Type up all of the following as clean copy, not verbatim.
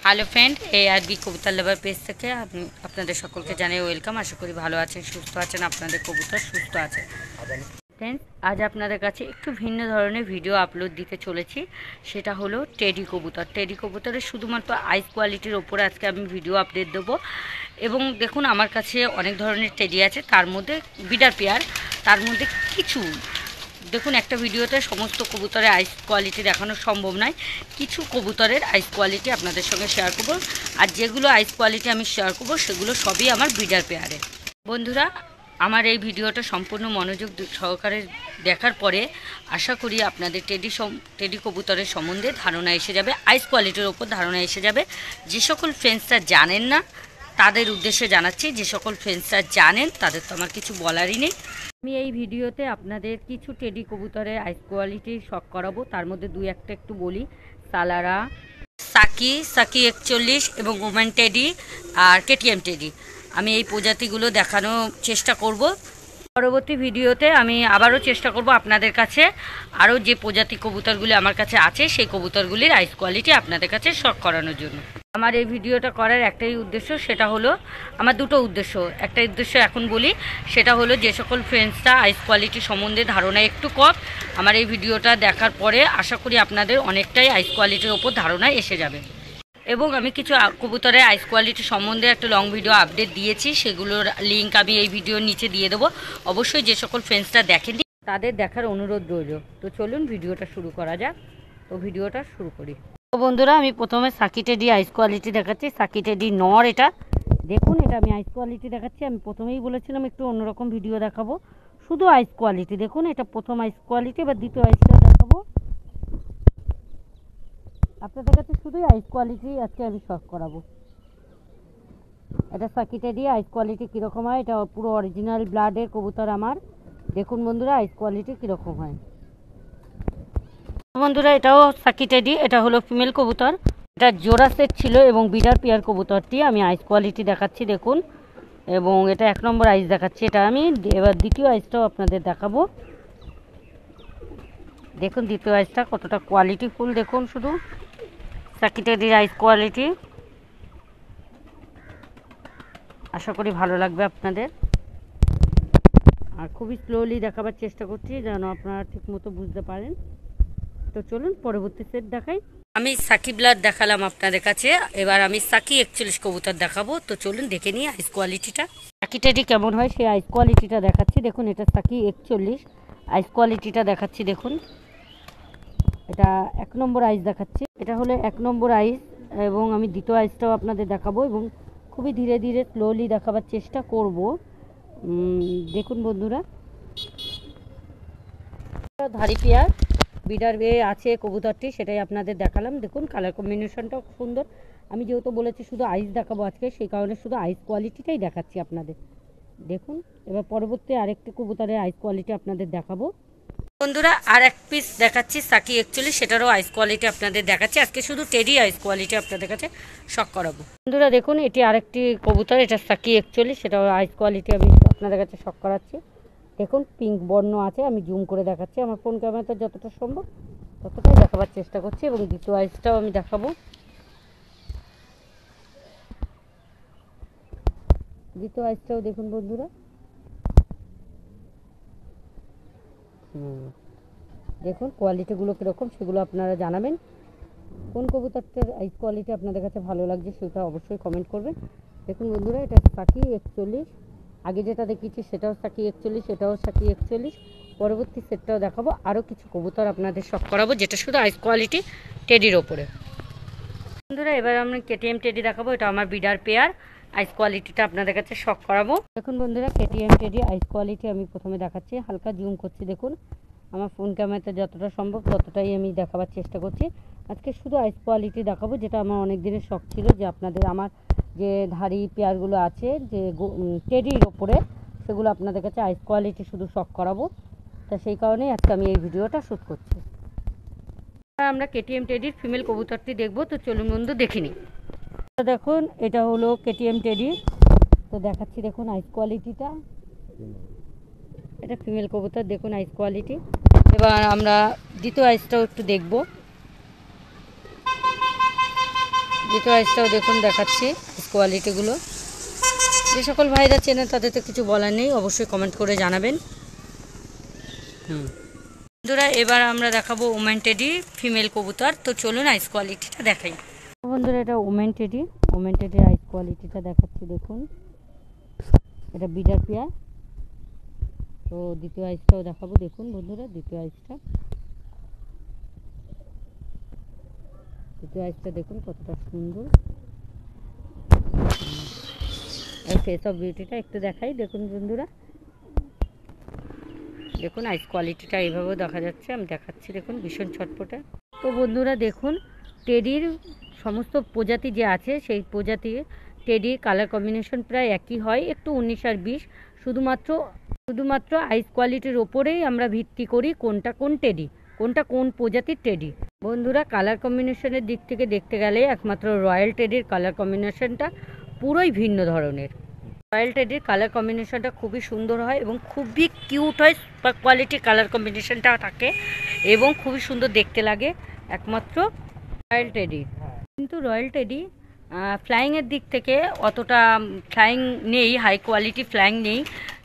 Hello friend, এই আর B কবুতর লাভার page থেকে আপনাদের সকলকে জানাই ওয়েলকাম। আশা করি ভালো আছেন, সুস্থ আছেন, আপনাদের কবুতর সুস্থ আছে। ফ্রেন্ডস, আজ আপনাদের কাছে একটু ভিন্ন ধরনের ভিডিও আপলোড দিতে চলেছি। সেটা হলো টেডি কবুতর। টেডি কবুতরের শুধুমাত্র আইস কোয়ালিটির ওপরে আজকে আমি ভিডিও আপডেট দেবো। এবং দেখুন, আমার কাছে অনেক ধরনের টেডি আছে, তার মধ্যে বিডার পেয়ার, তার মধ্যে কিছু দেখুন, একটা ভিডিওতে সমস্ত কবুতরের আইস কোয়ালিটি দেখানো সম্ভব নয়। কিছু কবুতরের আইস কোয়ালিটি আপনাদের সঙ্গে শেয়ার করব। আর যেগুলো আইস কোয়ালিটি আমি শেয়ার করব সেগুলো সবই আমার বিডার পেয়ারে। বন্ধুরা, আমার এই ভিডিওটা সম্পূর্ণ মনোযোগ সহকারে দেখার পরে আশা করি আপনাদের টেডি কবুতরের সম্বন্ধে ধারণা এসে যাবে, আইস কোয়ালিটির ওপর ধারণা এসে যাবে। যে সকল ফ্রেন্ডসরা জানেন না তাদের উদ্দেশ্যে জানাচ্ছি, যে সকল ফ্রেন্ডসরা জানেন তাদের তো আমার কিছু বলারই নেই। আমি এই ভিডিওতে আপনাদের কিছু টেডি কবুতরের আইস কোয়ালিটি শখ করাবো। তার মধ্যে দুই একটা একটু বলি। সালারা, সাকি 41 এবং ওমেন টেডি আর কেটিএম টেডি, আমি এই প্রজাতিগুলো দেখানোর চেষ্টা করব। পরবর্তী ভিডিওতে আমি আবারও চেষ্টা করব আপনাদের কাছে আরও যে প্রজাতি কবুতরগুলি আমার কাছে আছে সেই কবুতরগুলির আইস কোয়ালিটি আপনাদের কাছে শখ করানোর জন্য। আমার এই ভিডিওটা করার একটাই উদ্দেশ্য, সেটা হলো আমার দুটো উদ্দেশ্য। একটা উদ্দেশ্য এখন বলি, সেটা হলো যে সকল ফ্রেন্ডসরা আইস কোয়ালিটি সম্বন্ধে ধারণা একটু কম, আমার এই ভিডিওটা দেখার পরে আশা করি আপনাদের অনেকটাই আইস কোয়ালিটির ওপর ধারণা এসে যাবে। এবং আমি কিছু কবুতরের আইস কোয়ালিটি সম্বন্ধে একটা লং ভিডিও আপডেট দিয়েছি, সেগুলোর লিঙ্ক আমি এই ভিডিওর নিচে দিয়ে দেবো। অবশ্যই যে সকল ফ্রেন্ডসরা দেখেননি তাদের দেখার অনুরোধ রইল। তো চলুন ভিডিওটা শুরু করা যাক। তো ভিডিওটা শুরু করি। তো বন্ধুরা, আমি প্রথমে সাকি টেডি আইস কোয়ালিটি দেখাচ্ছি। সাকি টেডি নর, এটা দেখুন, এটা আমি আইস কোয়ালিটি দেখাচ্ছি। আমি প্রথমেই বলেছিলাম একটু অন্যরকম ভিডিও দেখাবো, শুধু আইস কোয়ালিটি। দেখুন, এটা প্রথম আইস কোয়ালিটি, এবার দ্বিতীয় আইসটা দেখাবো আপনাদের কাছে। শুধুই আইস কোয়ালিটি আজকে আমি শখ করাবো। এটা সাকি টেডি আইস কোয়ালিটি কীরকম হয়, এটা পুরো অরিজিনাল ব্লাডের কবুতর আমার। দেখুন বন্ধুরা, আইস কোয়ালিটি কীরকম হয়। বন্ধুরা, এটাও সাকি টেডি, এটা হলো ফিমেল কবুতর। এটা জোড়া সেট ছিল এবং বিডার পেয়ার কবুতরটি আমি আইস কোয়ালিটি দেখাচ্ছি দেখুন। এবং এটা 1 নম্বর আইস দেখাচ্ছি। এটা আমি এবার দ্বিতীয় আইসটাও আপনাদের দেখাবো। দেখুন দ্বিতীয় আইসটা কতটা কোয়ালিটিফুল, দেখুন শুধু সাকি টেডির আইস কোয়ালিটি। আশা করি ভালো লাগবে আপনাদের। আর খুবই স্লোলি দেখাবার চেষ্টা করছি যেন আপনারা ঠিক মতো বুঝতে পারেন। তো চলুন পরবর্তী সেট দেখাই। আমি সাকি ব্লাড দেখালাম আপনাদের কাছে, এবার আমি সাকি 41 কবুতর দেখাবো। তো চলুন দেখে নিই আইস কোয়ালিটিটা, সাকি টেডি কেমন হয় সেই আইস কোয়ালিটিটা দেখাচ্ছি। দেখুন, এটা সাকি 41 আইস কোয়ালিটিটা দেখাচ্ছি। দেখুন, এটা 1 নম্বর আইস দেখাচ্ছি। এটা হলো 1 নম্বর আইস এবং আমি দ্বিতীয় আইসটাও আপনাদের দেখাবো এবং খুবই ধীরে ধীরে স্লোলি দেখাবার চেষ্টা করব। দেখুন বন্ধুরা, ধারি পেয়ার বিডার বে আছে কবুতরটি, সেটাই আপনাদের দেখালাম। দেখুন কালার কম্বিনেশনটাও সুন্দর। আমি যেহেতু বলেছি শুধু আইস দেখাবো আজকে, সেই কারণে শুধু আইস কোয়ালিটিটাই দেখাচ্ছি আপনাদের। দেখুন, এবার পরবর্তী আরেকটি কবুতরের আইস কোয়ালিটি আপনাদের দেখাবো। বন্ধুরা, আর এক পিস দেখাচ্ছি সাকি 41, সেটারও আইস কোয়ালিটি আপনাদের দেখাচ্ছি। আজকে শুধু টেডি আইস কোয়ালিটি আপনাদের কাছে শখ করাবো। বন্ধুরা দেখুন, এটি আরেকটি কবুতর, এটা সাকি 41, সেটাও আইস কোয়ালিটি আমি আপনাদের কাছে শখ করাচ্ছি। দেখুন পিঙ্ক বর্ণ আছে, আমি জুম করে দেখাচ্ছি আমার ফোন ক্যামেরাতে যতটা সম্ভব ততটাই দেখাবার চেষ্টা করছি। এবং দ্বিতীয় আইসটাও আমি দেখাবো। দ্বিতীয় আইসটাও দেখুন বন্ধুরা। দেখুন কোয়ালিটিগুলো কীরকম সেগুলো আপনারা জানাবেন। কোন কবুতরটার আইস কোয়ালিটি আপনাদের কাছে ভালো লাগছে সেটা অবশ্যই কমেন্ট করবেন। দেখুন বন্ধুরা, এটা সাকি 41, আগে যেটা দেখিয়েছি সেটাও সাকি 41, এটাও সাকি 41। পরবর্তী সেটটাও দেখাবো, আরও কিছু কবুতর আপনাদের শখ করাবো যেটা শুধু আইস কোয়ালিটি টেডির ওপরে। বন্ধুরা, এবার আমি কেটিএম টেডি দেখাবো। এটা আমার বিডার পেয়ার, আইস কোয়ালিটিটা আপনাদের কাছে শখ করাবো। দেখুন বন্ধুরা, কেটিএম টেডি আইস কোয়ালিটি আমি প্রথমে দেখাচ্ছি, হালকা জুম করছি। দেখুন আমার ফোন ক্যামেরাতে যতটা সম্ভব ততটাই আমি দেখাবার চেষ্টা করছি। আজকে শুধু আইস কোয়ালিটি দেখাবো, যেটা আমার অনেক দিনের শখ ছিল যে আপনাদের আমার যে ধারি পেয়ারগুলো আছে যে টেডির ওপরে, সেগুলো আপনাদের কাছে আইস কোয়ালিটি শুধু শখ করাবো। তা সেই কারণেই আজকে আমি এই ভিডিওটা শ্যুট করছি। আমরা কেটিএম টেডির ফিমেল কবুতরটি দেখবো। তো চলুন বন্ধু দেখে নিই। দেখুন, এটা হলো কেটিএম টেডি। তো দেখাচ্ছি দেখুন আইস কোয়ালিটিটা। এটা ফিমেল কবুতর, দেখুন আইস কোয়ালিটি। এবার আমরা দ্বিতীয় আইসটাও একটু দেখব। দ্বিতীয় আইসটাও দেখুন দেখাচ্ছি কোয়ালিটিগুলো। যে সকল ভাইরা চেনেন তাদের তো কিছু বলার নেই, অবশ্যই কমেন্ট করে জানাবেন। বন্ধুরা এবার আমরা দেখাবো ওমেন টেডি ফিমেল কবুতর। তো চলুন আইস কোয়ালিটিটা দেখাই। বন্ধুরা এটা ওমেন টেডি আইস কোয়ালিটিটা দেখাচ্ছি দেখুন। এটা বিডার পেয়ার। তো দ্বিতীয় আইসটাও দেখাবো দেখুন বন্ধুরা। দ্বিতীয় আইসটা দেখুন কতটা সুন্দর। আর ফেস অফ বিউটিটা একটু দেখাই দেখুন বন্ধুরা। দেখুন আইস কোয়ালিটিটা এইভাবেও দেখা যাচ্ছে, আমি দেখাচ্ছি দেখুন ভীষণ ছটপটে। তো বন্ধুরা দেখুন টেডির সমস্ত প্রজাতি যে আছে সেই প্রজাতির টেডির কালার কম্বিনেশন প্রায় একই হয়, একটু 19 আর 20। শুধুমাত্র আইস কোয়ালিটির ওপরেই আমরা ভিত্তি করি কোনটা কোন টেডি, কোনটা কোন প্রজাতির টেডি। বন্ধুরা কালার কম্বিনেশনের দিক থেকে দেখতে গেলে একমাত্র রয়্যাল টেডির কালার কম্বিনেশনটা পুরোই ভিন্ন ধরনের। রয়্যাল টেডির কালার কম্বিনেশনটা খুবই সুন্দর হয় এবং খুবই কিউট হয়, সুপার কোয়ালিটি কালার কম্বিনেশনটা থাকে এবং খুবই সুন্দর দেখতে লাগে একমাত্র রয়্যাল টেডি। কিন্তু রয়্যাল টেডি ফ্লাইংয়ের দিক থেকে অতটা ফ্লাইং নেই, হাই কোয়ালিটি ফ্লাইং নেই।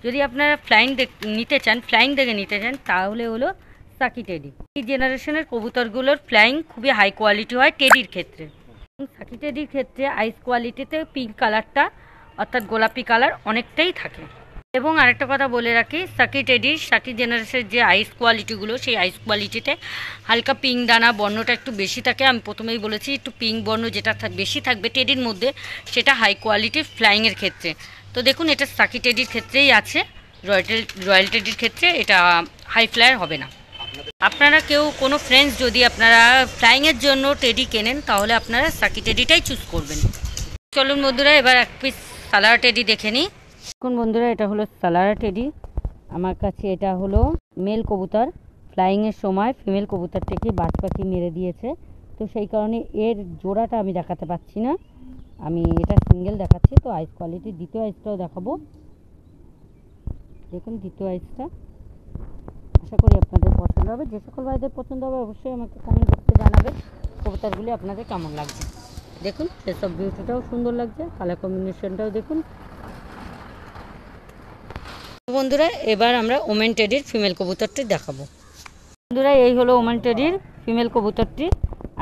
যদি আপনারা ফ্লাইং দেখে নিতে চান তাহলে হলো সাকি টেডি। এই জেনারেশনের কবুতরগুলোর ফ্লাইং খুবই হাই কোয়ালিটি হয় টেডির ক্ষেত্রে। সাকি টেডির ক্ষেত্রে আইস কোয়ালিটিতে পিঙ্ক কালারটা অর্থাৎ গোলাপি কালার অনেকটাই থাকে। এবং আরেকটা কথা বলে রাখি, সাকি জেনারেশনের যে আইস কোয়ালিটিগুলো সেই আইস কোয়ালিটিতে হালকা পিঙ্ক দানা বর্ণটা একটু বেশি থাকে। আমি প্রথমেই বলেছি একটু পিঙ্ক বর্ণ যেটা বেশি থাকবে টেডির মধ্যে সেটা হাই কোয়ালিটি ফ্লাইংয়ের ক্ষেত্রে। তো দেখুন এটা সাকি টেডির ক্ষেত্রেই আছে, রয়্যাল টেডির ক্ষেত্রে এটা হাই ফ্লায়ার হবে না। আপনারা কেউ কোনো ফ্রেন্ডস যদি আপনারা ফ্লাইংয়ের জন্য টেডি কেনেন তাহলে আপনারা সাকি টেডিটাই চুজ করবেন। চলুন বন্ধুরা এবার এক পিস সালারা টেডি দেখে নিই। দেখুন বন্ধুরা এটা হলো সালারা টেডি। আমার কাছে এটা হলো মেল কবুতর, ফ্লাইংয়ের সময় ফিমেল কবুতরটাকে বাজ পাখি মেরে দিয়েছে, তো সেই কারণে এর জোড়াটা আমি দেখাতে পাচ্ছি না, আমি এটা সিঙ্গেল দেখাচ্ছি। তো আইস কোয়ালিটি দ্বিতীয় আইসটাও দেখাবো দেখুন। দ্বিতীয় আইসটা আশা করি আপনাদের পছন্দ হবে। যে সকল ভাইদের পছন্দ হবে অবশ্যই আমাকে কমেন্ট বক্সে জানাবেন কবুতরগুলি আপনাদের কেমন লাগছে। দেখুন ফেস অফ বিউটিটাও সুন্দর লাগছে, কালার কম্বিনেশনটাও দেখুন। বন্ধুরা এবার আমরা ওমেন টেডির ফিমেল কবুতরটি দেখাবো। বন্ধুরা এই হলো ওমেন টেডির ফিমেল কবুতরটি।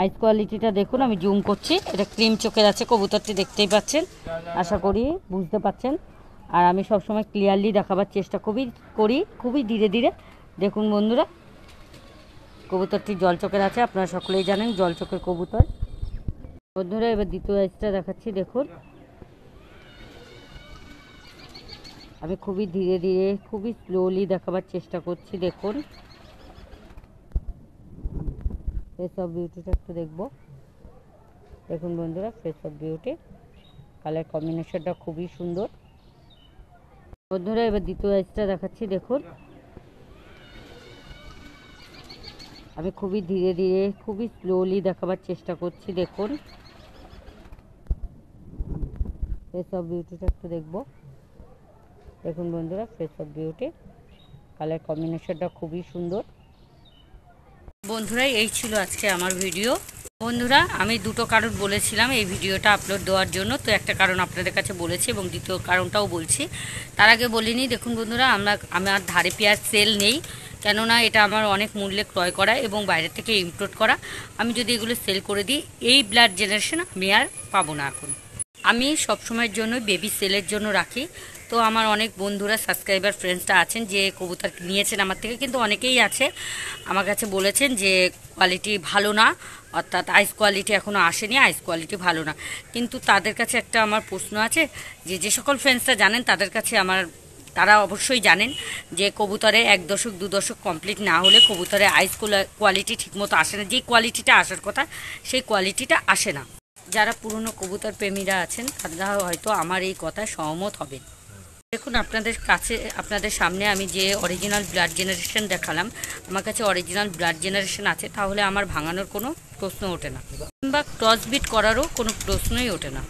আইস কোয়ালিটিটা দেখুন, আমি জুম করছি, এটা ক্রিম চোখের আছে কবুতরটি, দেখতেই পাচ্ছেন, আশা করি বুঝতে পাচ্ছেন। আর আমি সবসময় ক্লিয়ারলি দেখাবার চেষ্টা করি খুবই ধীরে ধীরে। দেখুন বন্ধুরা কবুতরটি জল চোখের আছে, আপনারা সকলেই জানেন জল চোখের কবুতর। বন্ধুরা এবার দ্বিতীয় আইসটা দেখাচ্ছি দেখুন। আমি খুবই ধীরে ধীরে খুবই স্লোলি দেখাবার চেষ্টা করছি দেখুন। ফেস অফ বিউটিটা একটু দেখবো দেখুন বন্ধুরা। ফেস অফ বিউটি কালার কম্বিনেশনটা খুবই সুন্দর। বন্ধুরা এবার দ্বিতীয় আইসটা দেখাচ্ছি দেখুন। আমি খুবই ধীরে ধীরে খুবই স্লোলি দেখাবার চেষ্টা করছি দেখুন। ফেস অফ বিউটিটা একটু দেখবো দেখুন বন্ধুরা। ফেস অফ বিউটি কালার কম্বিনেশনটা খুবই সুন্দর। বন্ধুরা এই ছিল আজকে আমার ভিডিও। বন্ধুরা আমি দুটো কারণ বলেছিলাম এই ভিডিওটা আপলোড দেওয়ার জন্য, তো একটা কারণ আপনাদের কাছে বলেছি এবং দ্বিতীয় কারণটাও বলছি। তার আগে বলিনি, দেখুন বন্ধুরা আমার ধারে পেঁয়াজ সেল নেই, কেননা এটা আমার অনেক মূল্যে ক্রয় করা এবং বাইরে থেকে ইম্পোর্ট করা। আমি যদি এগুলো সেল করে দিই এই ব্লাড জেনারেশন আমি আর পাবো না। এখন আমি সবসময়ের জন্য বেবি সেলের জন্য রাখি। তো আমার অনেক বন্ধুরা সাবস্ক্রাইবার ফ্রেন্ডসটা আছেন যে কবুতর নিয়েছেন আমার থেকে, কিন্তু অনেকেই আছে আমার কাছে বলেছেন যে কোয়ালিটি ভালো না, অর্থাৎ আইস কোয়ালিটি এখনও আসেনি, আইস কোয়ালিটি ভালো না। কিন্তু তাদের কাছে একটা আমার প্রশ্ন আছে, যে সকল ফ্রেন্ডসরা জানেন তাদের কাছে তারা অবশ্যই জানেন যে কবুতরে 1 দশক 2 দশক কমপ্লিট না হলে কবুতরে আইস কোয়ালিটি ঠিকমতো আসে না। যেই কোয়ালিটিটা আসার কথা সেই কোয়ালিটিটা আসে না। যারা পুরনো কবুতর প্রেমীরা আছেন তারা হয়তো আমার এই কথায় সহমত হবেন। দেখুন আপনাদের সামনে আমি যে অরিজিনাল ব্লাড জেনারেশন দেখালাম, আমার কাছে অরিজিনাল ব্লাড জেনারেশন আছে, তাহলে আমার ভাঙানোর কোনো প্রশ্ন ওঠে না, কিংবা ক্রসবিট করারও কোনো প্রশ্নই ওঠে না।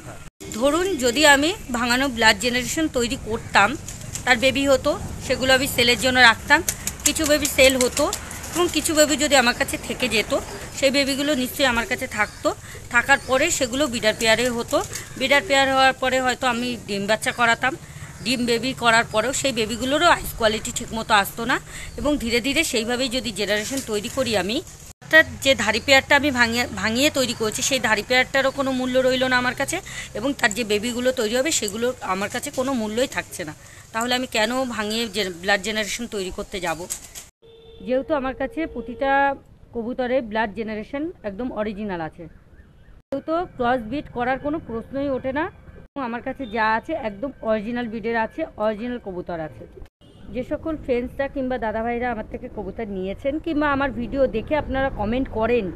ধরুন যদি আমি ভাঙানো ব্লাড জেনারেশন তৈরি করতাম, তার বেবি হতো, সেগুলো আমি সেলের জন্য রাখতাম, কিছু বেবি সেল হতো এবং কিছু বেবি যদি আমার কাছে থেকে যেত সেই বেবিগুলো নিশ্চয়ই আমার কাছে থাকতো, থাকার পরে সেগুলো বিডার পেয়ারে হতো। বিডার পেয়ার হওয়ার পরে হয়তো আমি ডিম বাচ্চা করাতাম। ডিম বেবি করার পরেও সেই বেবিগুলোরও আইস কোয়ালিটি ঠিকমতো আসতো না, এবং ধীরে ধীরে সেইভাবেই যদি জেনারেশন তৈরি করি আমি, অর্থাৎ যে ধাড়ি পেয়ারটা আমি ভাঙিয়ে তৈরি করেছি সেই ধাড়ি পেয়ারটারও কোনো মূল্য রইল না আমার কাছে, এবং তার যে বেবিগুলো তৈরি হবে সেগুলো আমার কাছে কোনো মূল্যই থাকছে না। তাহলে আমি কেন ভাঙিয়ে ব্লাড জেনারেশন তৈরি করতে যাব? যেহেতু আমার কাছে প্রতিটা কবুতরে ব্লাড জেনারেশন একদম অরিজিনাল আছে, সেহেতু ক্রস ব্রিড করার কোনো প্রশ্নই ওঠে না। আমার কাছে যা আছে একদম অরিজিনাল ব্রিডের আছে, অরিজিনাল কবুতর আছে। যে সকল ফ্রেন্ডসরা কিংবা দাদাভাইরা আমার থেকে কবুতর নিয়েছেন কিংবা আমার ভিডিও দেখে আপনারা কমেন্ট করেন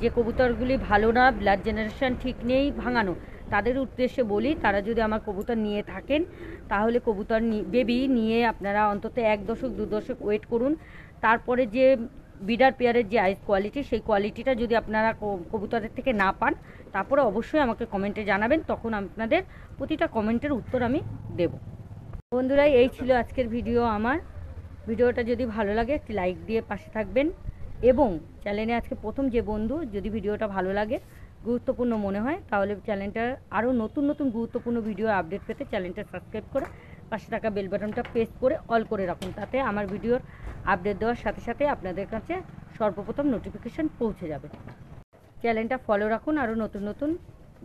যে কবুতরগুলি ভালো না, ব্লাড জেনারেশন ঠিক নেই, ভাঙানো, তাদের উদ্দেশ্যে বলি, তারা যদি আমার কবুতর নিয়ে থাকেন তাহলে কবুতর বেবি নিয়ে আপনারা অন্তত 1 দশক 2 দশক ওয়েট করুন। তারপরে যে বিডার পেয়ারের যে আইস কোয়ালিটি, সেই কোয়ালিটিটা যদি আপনারা কবুতরের থেকে না পান, তারপরে অবশ্যই আমাকে কমেন্টে জানাবেন, তখন আপনাদের প্রতিটা কমেন্টের উত্তর আমি দেব। বন্ধুরা, এই ছিল আজকের ভিডিও আমার। ভিডিওটা যদি ভালো লাগে একটি লাইক দিয়ে পাশে থাকবেন, এবং চ্যানেলে আজকে প্রথম যে বন্ধু, যদি ভিডিওটা ভালো লাগে, গুরুত্বপূর্ণ মনে হয়, তাহলে চ্যানেলটার আরও নতুন নতুন গুরুত্বপূর্ণ ভিডিও আপডেট পেতে চ্যানেলটা সাবস্ক্রাইব করে পাশে থাকা বেল বাটনটা প্রেস করে অল করে রাখুন। তাতে আমার ভিডিওর আপডেট দেওয়ার সাথে সাথে আপনাদের কাছে সর্বপ্রথম নোটিফিকেশান পৌঁছে যাবে। চ্যানেলটা ফলো রাখুন, আরও নতুন নতুন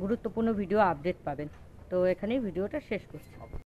গুরুত্বপূর্ণ ভিডিও আপডেট পাবেন। তো এখানেই ভিডিওটা শেষ করছি।